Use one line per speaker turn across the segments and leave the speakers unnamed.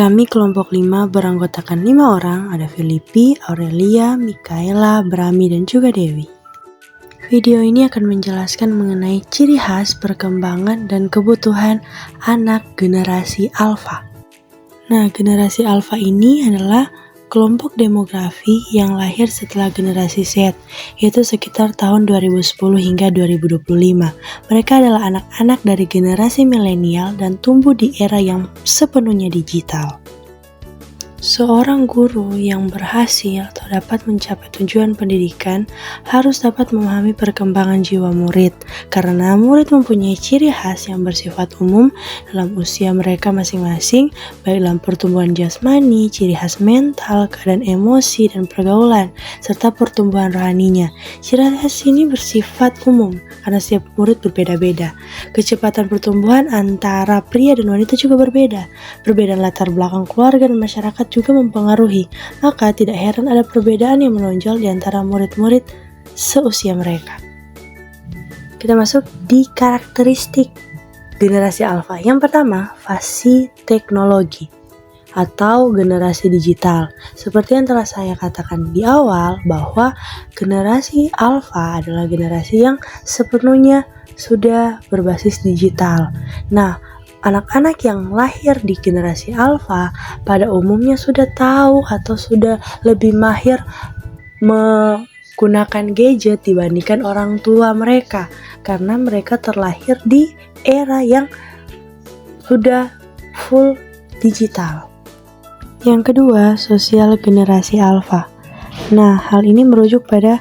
Kami kelompok 5 beranggotakan 5 orang, ada Filipi, Aurelia, Mikaela, Brami, dan juga Dewi. Video ini akan menjelaskan mengenai ciri khas, perkembangan, dan kebutuhan anak generasi Alpha. Nah, generasi Alpha ini adalah kelompok demografi yang lahir setelah generasi Z, yaitu sekitar tahun 2010 hingga 2025. Mereka adalah anak-anak dari generasi milenial dan tumbuh di era yang sepenuhnya digital. Seorang guru yang berhasil atau dapat mencapai tujuan pendidikan harus dapat memahami perkembangan jiwa murid, karena murid mempunyai ciri khas yang bersifat umum dalam usia mereka masing-masing, baik dalam pertumbuhan jasmani, ciri khas mental, keadaan emosi, dan pergaulan, serta pertumbuhan rohaninya. Ciri khas ini bersifat umum, karena setiap murid berbeda-beda. Kecepatan pertumbuhan antara pria dan wanita juga berbeda. Perbedaan latar belakang keluarga dan masyarakat juga mempengaruhi, maka tidak heran ada perbedaan yang menonjol di antara murid-murid seusia mereka. Kita masuk di karakteristik generasi Alpha. Yang pertama, fasi teknologi atau generasi digital. Seperti yang telah saya katakan di awal, bahwa generasi Alpha adalah generasi yang sepenuhnya sudah berbasis digital. Nah, anak-anak yang lahir di generasi Alpha pada umumnya sudah tahu atau sudah lebih mahir menggunakan gadget dibandingkan orang tua mereka, karena mereka terlahir di era yang sudah full digital. Yang kedua, sosial generasi Alpha. Nah, hal ini merujuk pada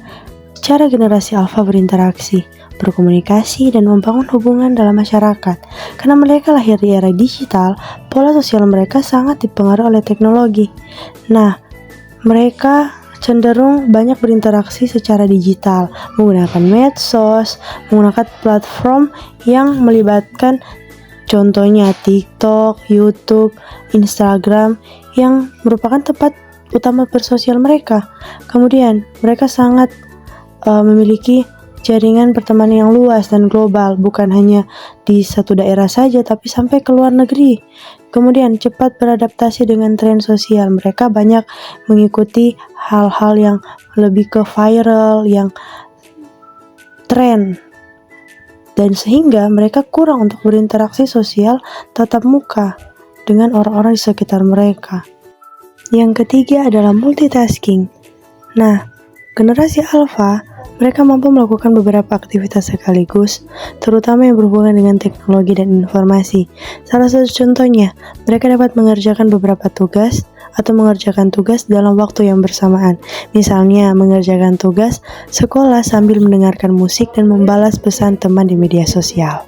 cara generasi Alpha berinteraksi, berkomunikasi, dan membangun hubungan dalam masyarakat. Karena mereka lahir di era digital, pola sosial mereka sangat dipengaruhi oleh teknologi. Nah, mereka cenderung banyak berinteraksi secara digital, menggunakan medsos, menggunakan platform yang melibatkan contohnya TikTok, YouTube, Instagram, yang merupakan tempat utama bersosial mereka. Kemudian, mereka sangat memiliki jaringan pertemanan yang luas dan global, bukan hanya di satu daerah saja, tapi sampai ke luar negeri. Kemudian cepat beradaptasi dengan tren sosial. Mereka banyak mengikuti hal-hal yang lebih ke viral, yang tren, dan sehingga mereka kurang untuk berinteraksi sosial tatap muka dengan orang-orang di sekitar mereka. Yang ketiga adalah multitasking. Nah, generasi Alpha, mereka mampu melakukan beberapa aktivitas sekaligus, terutama yang berhubungan dengan teknologi dan informasi. Salah satu contohnya, mereka dapat mengerjakan beberapa tugas atau mengerjakan tugas dalam waktu yang bersamaan. Misalnya, mengerjakan tugas sekolah sambil mendengarkan musik dan membalas pesan teman di media sosial.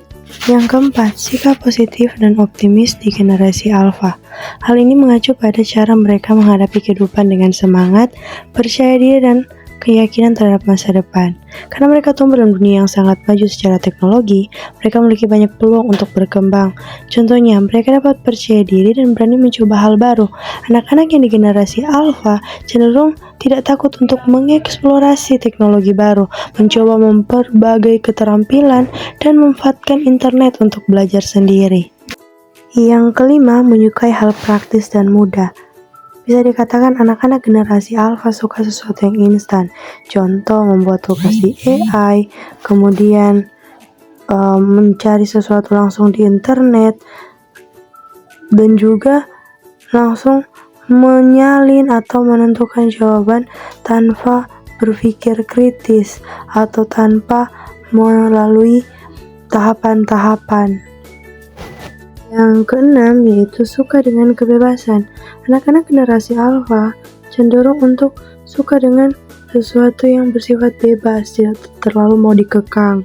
Yang keempat, sikap positif dan optimis di generasi Alpha. Hal ini mengacu pada cara mereka menghadapi kehidupan dengan semangat, percaya diri, dan keyakinan terhadap masa depan. Karena mereka tumbuh dalam dunia yang sangat maju secara teknologi, mereka memiliki banyak peluang untuk berkembang. Contohnya, mereka dapat percaya diri dan berani mencoba hal baru. Anak-anak yang di generasi Alpha cenderung tidak takut untuk mengeksplorasi teknologi baru, mencoba berbagai keterampilan, dan memanfaatkan internet untuk belajar sendiri. Yang kelima, menyukai hal praktis dan mudah. Bisa dikatakan anak-anak generasi Alpha suka sesuatu yang instan. Contoh, membuat tugas di AI, kemudian mencari sesuatu langsung di internet, dan juga langsung menyalin atau menentukan jawaban tanpa berpikir kritis atau tanpa melalui tahapan-tahapan. Yang keenam yaitu suka dengan kebebasan. Anak-anak generasi Alpha cenderung untuk suka dengan sesuatu yang bersifat bebas, tidak terlalu mau dikekang.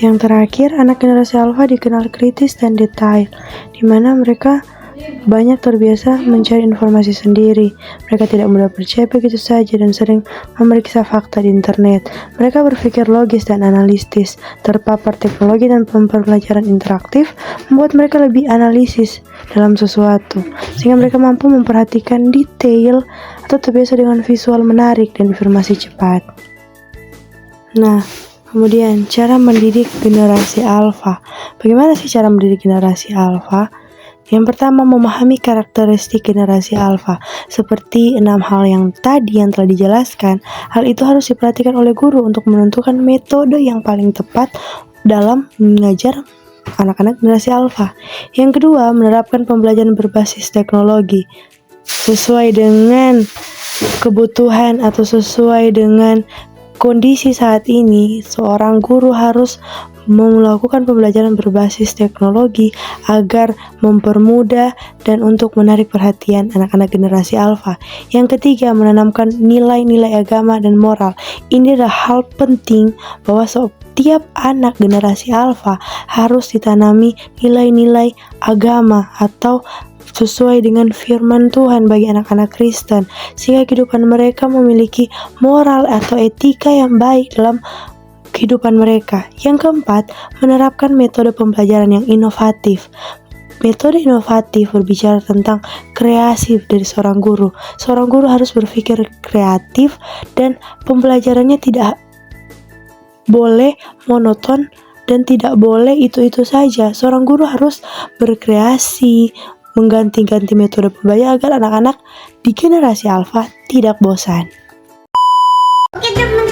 Yang terakhir, anak generasi Alpha dikenal kritis dan detail, di mana mereka banyak terbiasa mencari informasi sendiri. Mereka tidak mudah percaya begitu saja dan sering memeriksa fakta di internet. Mereka berpikir logis dan analitis. Terpapar teknologi dan pembelajaran interaktif membuat mereka lebih analisis dalam sesuatu, sehingga mereka mampu memperhatikan detail atau terbiasa dengan visual menarik dan informasi cepat. Nah, kemudian cara mendidik generasi Alpha. Bagaimana sih cara mendidik generasi Alpha? Yang pertama, memahami karakteristik generasi alfa. Seperti 6 hal yang tadi yang telah dijelaskan, hal itu harus diperhatikan oleh guru untuk menentukan metode yang paling tepat dalam mengajar anak-anak generasi alfa. Yang kedua, menerapkan pembelajaran berbasis teknologi sesuai dengan kebutuhan atau sesuai dengan kondisi saat ini. Seorang guru harus melakukan pembelajaran berbasis teknologi agar mempermudah dan untuk menarik perhatian anak-anak generasi alfa. Yang ketiga, menanamkan nilai-nilai agama dan moral. Ini adalah hal penting bahwa setiap anak generasi alfa harus ditanami nilai-nilai agama atau sesuai dengan firman Tuhan bagi anak-anak Kristen, sehingga kehidupan mereka memiliki moral atau etika yang baik dalam kehidupan mereka. Yang keempat, menerapkan metode pembelajaran yang inovatif. Metode inovatif berbicara tentang kreatif dari seorang guru. Seorang guru harus berpikir kreatif dan pembelajarannya tidak boleh monoton dan tidak boleh itu-itu saja. Seorang guru harus berkreasi, mengganti-ganti metode pembelajaran agar anak-anak di generasi alfa tidak bosan.
Oke, teman.